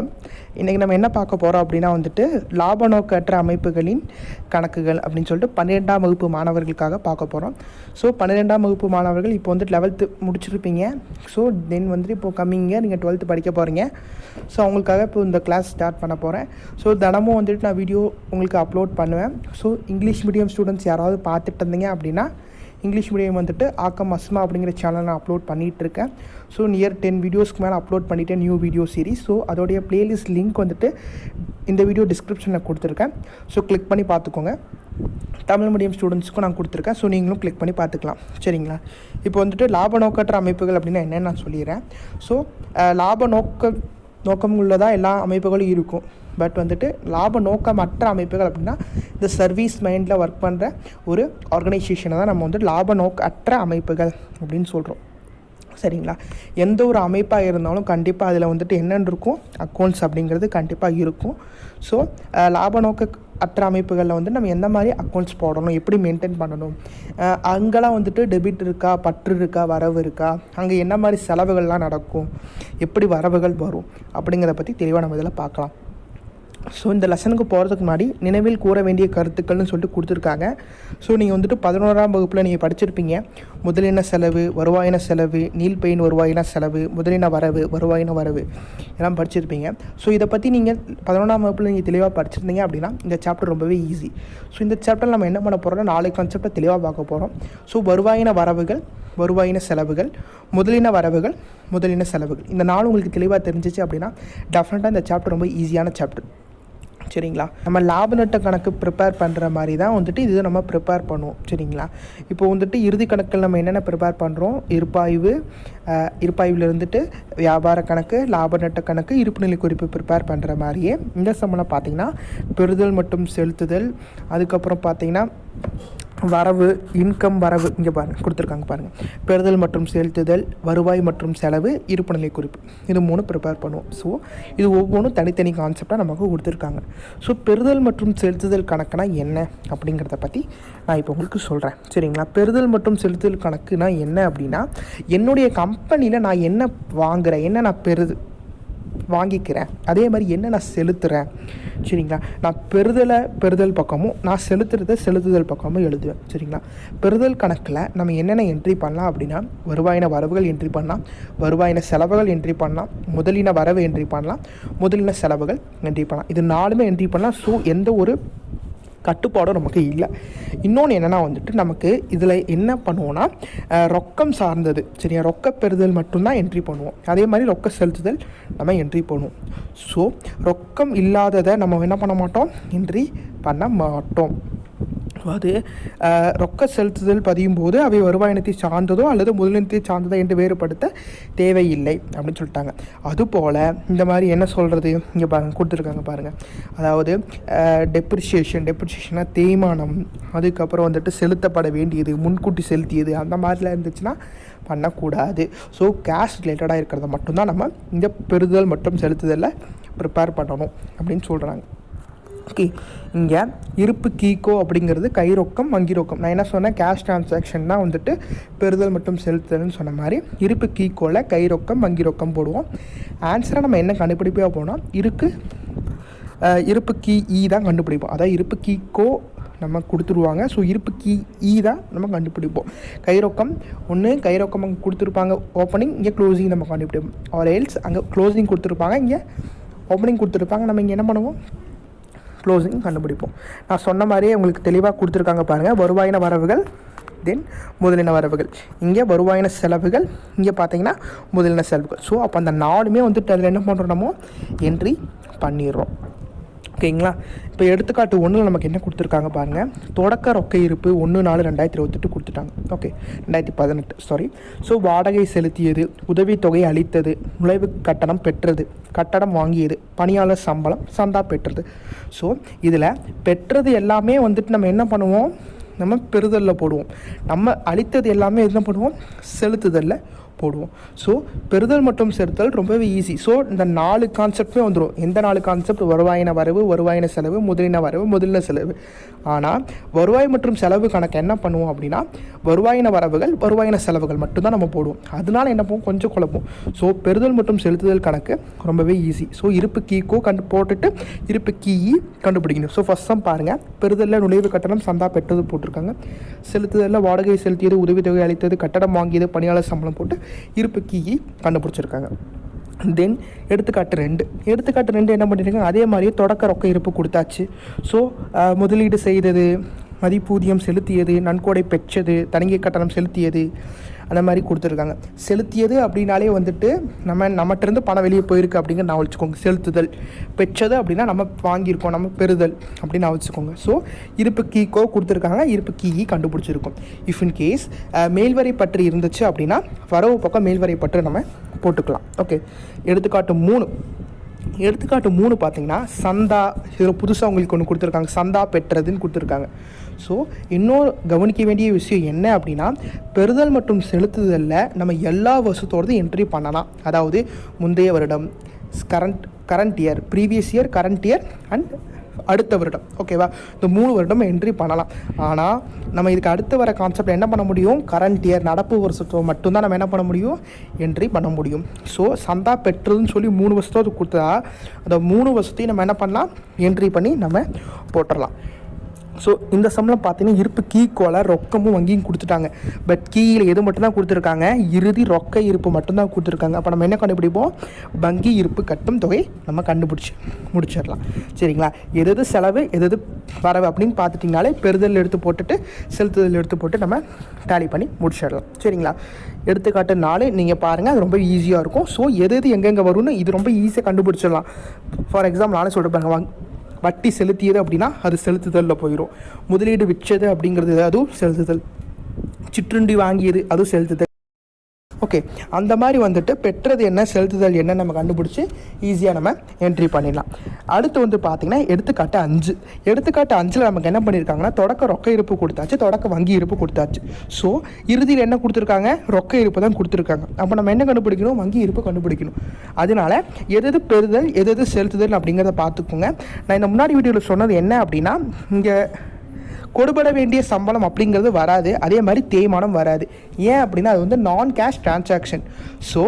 வணக்கம். இன்றைக்கி நம்ம என்ன பார்க்க போகிறோம் அப்படின்னா வந்துட்டு லாப நோக்கற்ற அமைப்புகளின் கணக்குகள் அப்படின்னு சொல்லிட்டு 12ஆம் வகுப்பு மாணவர்களுக்காக பார்க்க போகிறோம். ஸோ 12ஆம் வகுப்பு மாணவர்கள் இப்போ வந்துட்டு 11th முடிச்சிருப்பீங்க. ஸோ தென் வந்துட்டு இப்போது கம்மிங்க நீங்கள் 12th படிக்க போகிறீங்க. ஸோ அவங்களுக்காக இப்போ இந்த கிளாஸ் ஸ்டார்ட் பண்ண போகிறேன். ஸோ தினமும் வந்துட்டு நான் வீடியோ உங்களுக்கு அப்லோட் பண்ணுவேன். ஸோ இங்கிலீஷ் மீடியம் ஸ்டூடெண்ட்ஸ் யாராவது பார்த்துட்டு இருந்தீங்க அப்படின்னா இங்கிலீஷ் மீடியம் வந்துட்டு ஆக்கம் அஸ்மா அப்படிங்கிற சேனல் நான் அப்லோட் பண்ணிகிட்ருக்கேன். ஸோ நியர் 10 வீடியோஸ்க்கு மேலே அப்லோட் பண்ணிவிட்டேன், நியூ வீடியோ சீரிஸ். ஸோ அதோடைய ப்ளேலிஸ்ட் லிங்க் வந்துட்டு இந்த வீடியோ டிஸ்கிரிப்ஷனில் கொடுத்துருக்கேன். ஸோ கிளிக் பண்ணி பார்த்துக்கோங்க. தமிழ் மீடியம் ஸ்டூடெண்ட்ஸுக்கும் நான் கொடுத்துருக்கேன். ஸோ நீங்களும் கிளிக் பண்ணி பார்த்துக்கலாம். சரிங்களா? இப்போ வந்துட்டு லாப நோக்கற்ற அமைப்புகள் அப்படின்னா என்னென்னு நான் சொல்லிடுறேன். ஸோ லாப நோக்கம் உள்ளதாக எல்லா அமைப்புகளும் இருக்கும். பட் வந்துட்டு லாப நோக்கமற்ற அமைப்புகள் அப்படின்னா இந்த சர்வீஸ் மைண்டில் ஒர்க் பண்ணுற ஒரு ஆர்கனைசேஷனை தான் நம்ம வந்துட்டு லாப நோக்கற்ற அமைப்புகள் அப்படின்னு சொல்கிறோம். சரிங்களா? எந்த ஒரு அமைப்பாக இருந்தாலும் கண்டிப்பாக அதில் வந்துட்டு என்னென்னு இருக்கும், அக்கௌண்ட்ஸ் அப்படிங்கிறது கண்டிப்பாக இருக்கும். ஸோ லாப நோக்க அற்ற அமைப்புகளில் வந்து நம்ம எந்த மாதிரி அக்கௌண்ட்ஸ் போடணும், எப்படி மெயின்டைன் பண்ணணும், அங்கெல்லாம் வந்துட்டு டெபிட் இருக்கா, பற்று இருக்கா, வரவு இருக்கா, அங்கே என்ன மாதிரி செலவுகள்லாம் நடக்கும், எப்படி வரவுகள் வரும் அப்படிங்கிறத பற்றி தெளிவாக நம்ம இதில் பார்க்கலாம். ஸோ இந்த லெசனுக்கு போகிறதுக்கு முன்னாடி நினைவில் கூற வேண்டிய கருத்துக்கள்னு சொல்லிட்டு கொடுத்துருக்காங்க. ஸோ நீங்கள் வந்துட்டு 11ஆம் வகுப்பில் நீங்கள் படிச்சிருப்பீங்க. முதலின செலவு, வருவாயின செலவு, நீள்பெயின் வருவாயின செலவு, முதலின வரவு, வருவாயின வரவு எல்லாம் படிச்சிருப்பீங்க. ஸோ இதை பற்றி நீங்கள் 11ஆம் வகுப்பில் நீங்கள் தெளிவாக படிச்சிருந்தீங்க அப்படின்னா இந்த சாப்டர் ரொம்பவே ஈஸி. ஸோ இந்த சாப்டர் நம்ம என்ன பண்ண போகிறோம்னா 4 கான்செப்டை தெளிவாக பார்க்க போகிறோம். ஸோ வருவாயின வரவுகள், வருவாயின செலவுகள், முதலின வரவுகள், முதலின செலவுகள், இந்த 4 உங்களுக்கு தெளிவாக தெரிஞ்சிச்சு அப்படின்னா டெஃபினட்டாக இந்த சாப்டர் ரொம்ப ஈஸியான சாப்டர். சரிங்களா? நம்ம லாப நட்ட கணக்கு ப்ரிப்பேர் பண்ணுற மாதிரி தான் வந்துட்டு இது நம்ம ப்ரிப்பேர் பண்ணுவோம். சரிங்களா? இப்போ வந்துட்டு இறுதி கணக்கில் நம்ம என்னென்ன ப்ரிப்பேர் பண்ணுறோம், இருப்பாய்வில் இருந்துட்டு வியாபார கணக்கு, லாப நட்ட கணக்கு, இருப்பு நிலை குறிப்பு ப்ரிப்பேர் பண்ணுற மாதிரியே இந்த சம்பளம் பார்த்திங்கன்னா பெறுதல் மற்றும் செலுத்துதல், அதுக்கப்புறம் பார்த்திங்கன்னா வரவு, இன்கம் வரவு, இங்கே பாருங்கள் கொடுத்துருக்காங்க பாருங்கள், பெறுதல் மற்றும் செலுத்துதல், வருவாய் மற்றும் செலவு, இருப்பு நிலை குறிப்பு, இது 3 ப்ரிப்பேர் பண்ணுவோம். ஸோ இது ஒவ்வொன்றும் தனித்தனி கான்செப்டாக நமக்கு கொடுத்துருக்காங்க. ஸோ பெறுதல் மற்றும் செலுத்துதல் கணக்குனா என்ன அப்படிங்கிறத பற்றி நான் இப்போ உங்களுக்கு சொல்கிறேன். சரிங்களா? பெறுதல் மற்றும் செலுத்துதல் கணக்குனா என்ன அப்படின்னா என்னுடைய கம்பெனியில் நான் என்ன வாங்குகிறேன், என்ன நான் வாங்கிக்கிறேன், அதே மாதிரி என்ன நான் செலுத்துகிறேன். சரிங்களா? நான் பெறுதல் பக்கமும் நான் செலுத்துதல் பக்கமும் எழுதுவேன். சரிங்களா? பெறுதல் கணக்கில் நம்ம என்னென்ன என்ட்ரி பண்ணலாம் அப்படின்னா வருவாயின வரவுகள் என்ட்ரி பண்ணலாம், வருவாயின செலவுகள் என்ட்ரி பண்ணலாம், முதலின வரவு என்ட்ரி பண்ணலாம், முதலின செலவுகள் என்ட்ரி பண்ணலாம். இது 4மே என்ட்ரி பண்ணலாம். ஸோ எந்த ஒரு கட்டுப்பாடும் நமக்கு இல்லை. இன்னொன்று என்னென்னா வந்துட்டு நமக்கு இதில் என்ன பண்ணுவோன்னா ரொக்கம் சார்ந்தது, சரியா, ரொக்க பெறுதல் மட்டும்தான் என்ட்ரி பண்ணுவோம். அதே மாதிரி ரொக்க செலுத்துதல் நம்ம என்ட்ரி பண்ணுவோம். ஸோ ரொக்கம் இல்லாததை நம்ம என்ன பண்ண மாட்டோம், என்ட்ரி பண்ண மாட்டோம். அது ரொக்க செலுத்துதல் பதியும் போது அவை வருவாயினத்தை சார்ந்ததோ அல்லது முதலினத்தை சார்ந்ததோ என்று வேறுபடுத்த தேவையில்லை அப்படின்னு சொல்லிட்டாங்க. அதுபோல் இந்த மாதிரி என்ன சொல்கிறது, இங்கே பாருங்கள் கொடுத்துருக்காங்க பாருங்கள். அதாவது டெப்ரிஷியேஷனாக தேய்மானம், அதுக்கப்புறம் வந்துட்டு செலுத்தப்பட வேண்டியது, முன்கூட்டி செலுத்தியது, அந்த மாதிரிலாம் இருந்துச்சுன்னா பண்ணக்கூடாது. ஸோ கேஷ் ரிலேட்டடாக இருக்கிறத மட்டும்தான் நம்ம இந்த பெறுதல் மற்றும் செலுத்துதலில் ப்ரிப்பேர் பண்ணணும் அப்படின்னு சொல்கிறாங்க. ஓகே, இங்கே இருப்பு கீக்கோ அப்படிங்கிறது கை ரொக்கம், வங்கி ரொக்கம். நான் என்ன சொன்னேன், கேஷ் டிரான்சாக்ஷன் தான் வந்துட்டு பெறுதல் மற்றும் செலுத்துதல்னு சொன்ன மாதிரி இருப்பு கீக்கோவில் கை ரொக்கம், வங்கி ரொக்கம் போடுவோம். ஆன்சரை நம்ம என்ன கண்டுபிடிப்பா போனால் இருப்பு கீ தான் கண்டுபிடிப்போம். அதாவது இருப்பு கீக்கோ நம்ம கொடுத்துருவாங்க. ஸோ இருப்பு கீ தான் நம்ம கண்டுபிடிப்போம். கைரொக்கம் ஒன்று, கைரொக்கம் அங்கே கொடுத்துருப்பாங்க ஓப்பனிங், இங்கே க்ளோசிங் நம்ம கண்டுபிடிப்போம். ஆர் எல்ஸ் அங்கே க்ளோசிங் கொடுத்துருப்பாங்க, இங்கே ஓப்பனிங் கொடுத்துருப்பாங்க, நம்ம இங்கே என்ன பண்ணுவோம், க்ளோசிங் கண்டுபிடிப்போம். நான் சொன்ன மாதிரியே உங்களுக்கு தெளிவாக கொடுத்துருக்காங்க பாருங்கள். வருவாயின வரவுகள், தென் முதலின வரவுகள், இங்கே வருவாயின செலவுகள், இங்கே பார்த்தீங்கன்னா முதலின செலவுகள். ஸோ அப்போ அந்த 4மே வந்துட்டு அதில் என்ன பண்ணுறோம், நம்ம என்ட்ரி பண்ணிடுறோம். ஓகேங்களா? இப்போ எடுத்துக்காட்டு 1 நமக்கு என்ன கொடுத்துருக்காங்க பாருங்கள். தொடக்க ரொக்க இருப்பு 1/4/2028 கொடுத்துட்டாங்க. Okay, 2018 sorry. ஸோ வாடகை செலுத்தியது, உதவித்தொகை அளித்தது, நுழைவு கட்டணம் பெற்றது, கட்டணம் வாங்கியது, பணியாளர் சம்பளம், சந்தா பெற்றது. ஸோ இதில் பெற்றது எல்லாமே வந்துட்டு நம்ம என்ன பண்ணுவோம், நம்ம பெறுதலில் போடுவோம். நம்ம அளித்தது எல்லாமே என்ன பண்ணுவோம், செலுத்துதலில் போடுவோம். ஸோ பெறுதல் மற்றும் செலுத்தல் ரொம்பவே ஈஸி. ஸோ இந்த 4 கான்செப்டுமே வந்துடும். எந்த 4 கான்செப்ட்? வருவாயின வரவு, வருவாயின செலவு, முதலின வரவு, முதலின செலவு. ஆனால் வருவாய் மற்றும் செலவு கணக்கு என்ன பண்ணுவோம் அப்படின்னா வருவாயின வரவுகள், வருவாயின செலவுகள் மட்டும்தான் நம்ம போடுவோம். அதனால என்ன பண்ணுவோம், கொஞ்சம் குழப்பம். ஸோ பெறுதல் மற்றும் செலுத்துதல் கணக்கு ரொம்பவே ஈஸி. ஸோ இருப்பு கீக்கோ போட்டுட்டு இருப்பு கீஇ கண்டுபிடிக்கணும். ஸோ ஃபர்ஸ்ட் சம் பாருங்கள். பெறுதலில் நுழைவு கட்டணம் சந்தா பெற்றது போட்டிருக்காங்க. செலுத்துதலில் வாடகை செலுத்தியது, உதவித்தொகை அளித்தது, கட்டடம் வாங்கியது, பணியாளர் சம்பளம் போட்டு இருப்பு கீஇ கண்டுபிடிச்சிருக்காங்க. தென் எடுத்துக்காட்டு 2 என்ன பண்ணியிருக்காங்க, அதே மாதிரியே தொடக்க ரொக்க இருப்பு கொடுத்தாச்சு. ஸோ முதலீடு செய்தது, மதிப்பூதியம் செலுத்தியது, நன்கொடை பெற்றது, தணிக்கை கட்டணம் செலுத்தியது, அந்த மாதிரி கொடுத்துருக்காங்க. செலுத்தியது அப்படின்னாலே வந்துட்டு நம்மகிட்டருந்து பணம் வெளியே போயிருக்கு அப்படிங்கிற நான் வச்சுக்கோங்க. செலுத்துதல். பெற்றது அப்படின்னா நம்ம வாங்கியிருக்கோம், நம்ம பெறுதல் அப்படின்னு நான் வச்சுக்கோங்க. ஸோ இருப்பு கீக்கோ கொடுத்துருக்காங்க, இருப்பு கீஇ கண்டுபிடிச்சிருக்கோம். இஃப் இன் கேஸ் மேல்வரை பற்று இருந்துச்சு அப்படின்னா வரவு பக்கம் மேல்வரை பற்று நம்ம போட்டுக்கலாம். ஓகே. எடுத்துக்காட்டு 3 பார்த்தீங்கன்னா சந்தா. இதில் புதுசாக உங்களுக்கு ஒன்று கொடுத்துருக்காங்க, சந்தா பெற்றதுன்னு கொடுத்துருக்காங்க. ஸோ இன்னொரு கவனிக்க வேண்டிய விஷயம் என்ன அப்படின்னா பெறுதல் மற்றும் செலுத்துதலில் நம்ம எல்லா வருஷத்தோடதும் என்ட்ரி பண்ணலாம். அதாவது முந்தைய வருடம், current year, previous year, current year and அடுத்த வருடம். ஓகேவா? இந்த 3 வருடம் என்ட்ரி பண்ணலாம். ஆனால் நம்ம இதுக்கு அடுத்து வர கான்செப்ட் என்ன பண்ண முடியும், கரண்ட் இயர், நடப்பு வருஷத்தோ மட்டும்தான் நம்ம என்ன பண்ண முடியும், என்ட்ரி பண்ண முடியும். ஸோ சந்தா பெற்றதுன்னு சொல்லி 3 வருஷத்தோடு கொடுத்தா அந்த 3 வருஷத்தையும் நம்ம என்ன பண்ணலாம், என்ட்ரி பண்ணி நம்ம போட்டுடலாம். ஸோ இந்த சம்பளம் பார்த்தீங்கன்னா இருப்பு கீக்கோல ரொக்கமும் வங்கியும் கொடுத்துட்டாங்க. பட் கீயில் எது மட்டும்தான் கொடுத்துருக்காங்க, இறுதி ரொக்க இருப்பு மட்டும்தான் கொடுத்துருக்காங்க. அப்போ நம்ம என்ன கண்டுபிடிப்போம், வங்கி இருப்பு கட்டும் தொகை நம்ம முடிச்சிடலாம். சரிங்களா? எது செலவு எது வரவு அப்படின்னு பார்த்துட்டிங்கனாலே பெறுதல் எடுத்து போட்டுட்டு செலுத்துதல் எடுத்து போட்டு நம்ம டேலி பண்ணி முடிச்சிடலாம். சரிங்களா? எடுத்துக்காட்டு 4 நீங்கள் பாருங்கள், அது ரொம்ப ஈஸியாக இருக்கும். ஸோ எது எங்கெங்கே வரும்னு இது ரொம்ப ஈஸியாக கண்டுபிடிச்சிடலாம். ஃபார் எக்ஸாம்பிள் நானே சொல்லிட்டு பாருங்க, வட்டி செலுத்தியது அப்படின்னா அது செலுத்துதலில் போயிடும். முதலீடு விற்றது அப்படிங்கிறது அதுவும் செலுத்துதல். சிற்றுண்டி வாங்கியது அதுவும் செலுத்துதல். ஓகே. அந்த மாதிரி வந்துட்டு பெற்றது என்ன, செலுத்துதல் என்ன நம்ம கண்டுபிடிச்சி ஈஸியாக நம்ம என்ட்ரி பண்ணிடலாம். அடுத்து பார்த்தீங்கன்னா எடுத்துக்காட்டு 5. எடுத்துக்காட்டு 5 நமக்கு என்ன பண்ணியிருக்காங்கன்னா தொடக்க ரொக்க இருப்பு கொடுத்தாச்சு, தொடக்க வங்கி இருப்பு கொடுத்தாச்சு. ஸோ இறுதியில் என்ன கொடுத்துருக்காங்க, ரொக்க இருப்பு தான் கொடுத்துருக்காங்க. அப்போ நம்ம என்ன கண்டுபிடிக்கணும், வங்கி இருப்பு கண்டுபிடிக்கணும். அதனால எது பெறுதல் எது செலுத்துதல் அப்படிங்கிறத பார்த்துக்கோங்க. நான் இந்த முன்னாடி வீடியோவில் சொன்னது என்ன அப்படின்னா இங்கே கொடுபட வேண்டிய சம்பளம் அப்படிங்கிறது வராது, அதே மாதிரி தேய்மானம் வராது. ஏன் அப்படின்னா அது நான் கேஷ் டிரான்சாக்ஷன். ஸோ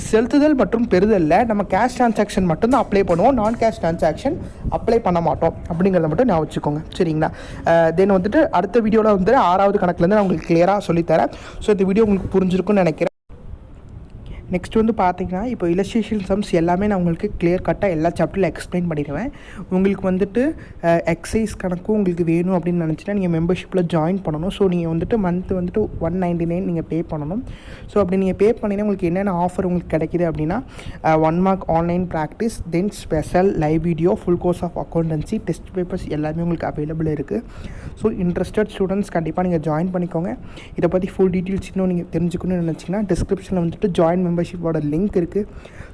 செலுத்துதல் மற்றும் பெறுதலில் நம்ம கேஷ் டிரான்சாக்ஷன் மட்டும்தான் அப்ளை பண்ணுவோம், நான் கேஷ் டிரான்சாக்ஷன் அப்ளை பண்ண மாட்டோம் அப்படிங்கிறத மட்டும் நான் வச்சுக்கோங்க. சரிங்களா? தென் அடுத்த வீடியோவில் 6வது கணக்குலேருந்து நான் உங்களுக்கு கிளியராக சொல்லித்தரேன். ஸோ இந்த வீடியோ உங்களுக்கு புரிஞ்சிருக்குன்னு நினைக்கிறேன். நெக்ஸ்ட் பார்த்தீங்கன்னா இப்போ இல்லஸ்ட்ரேஷன் சம்ஸ் எல்லாமே நான் உங்களுக்கு கிளியர் கட்டாக எல்லா சாப்டரில் எக்ஸ்பிளைன் பண்ணிடுவேன். உங்களுக்கு எக்ஸசைஸ் கணக்கும் உங்களுக்கு வேணும் அப்படின்னு நினச்சினா நீங்கள் மெம்பர்ஷிப்பில் ஜாயின் பண்ணணும். ஸோ நீங்கள் மந்த் 199 நீங்கள் பே பண்ணணும். ஸோ அப்படி நீங்கள் பே பண்ணிங்கன்னா உங்களுக்கு என்னென்ன ஆஃபர் உங்களுக்கு கிடைக்கிது அப்படின்னா 1 mark online practice, then special live video, full course of accountancy, test papers எல்லாமே உங்களுக்கு அவைலபிள் இருக்குது. ஸோ இன்ட்ரெஸ்டட் ஸ்டூடெண்ட்ஸ் கண்டிப்பாக நீங்கள் ஜாயின் பண்ணிக்கோங்க. இதை பற்றி ஃபுல் டீட்டெயில்ஸ் இன்னும் நீங்கள் தெரிஞ்சுக்கணும்னு நினச்சிங்கன்னா டிஸ்கிரிப்ஷனில் ஜாயின் மெம்பர்ஷிப்போட லிங்க் இருக்குது.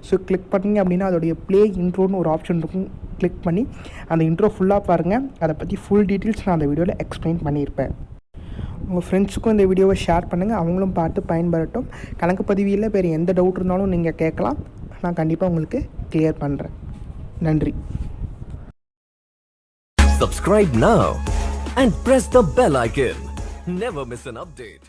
ஸோ கிளிக் பண்ணிங்க அப்படின்னா அதோடைய ப்ளே இன்ட்ரோன்னு ஒரு ஆப்ஷன் இருக்கும். கிளிக் பண்ணி அந்த இன்ட்ரோ ஃபுல்லாக பாருங்கள். அதை பற்றி ஃபுல் டீட்டெயில்ஸ் நான் அந்த வீடியோவில் எக்ஸ்பிளைன் பண்ணியிருப்பேன். உங்கள் ஃப்ரெண்ட்ஸுக்கும் இந்த வீடியோவை ஷேர் பண்ணுங்கள், அவங்களும் பார்த்து பயன்பெறட்டும். கணக்கு பதிவியில் வேறு எந்த டவுட் இருந்தாலும் நீங்கள் கேட்கலாம், நான் கண்டிப்பாக உங்களுக்கு கிளியர் பண்ணுறேன். நன்றி. Subscribe now and press the bell icon. Never miss an update.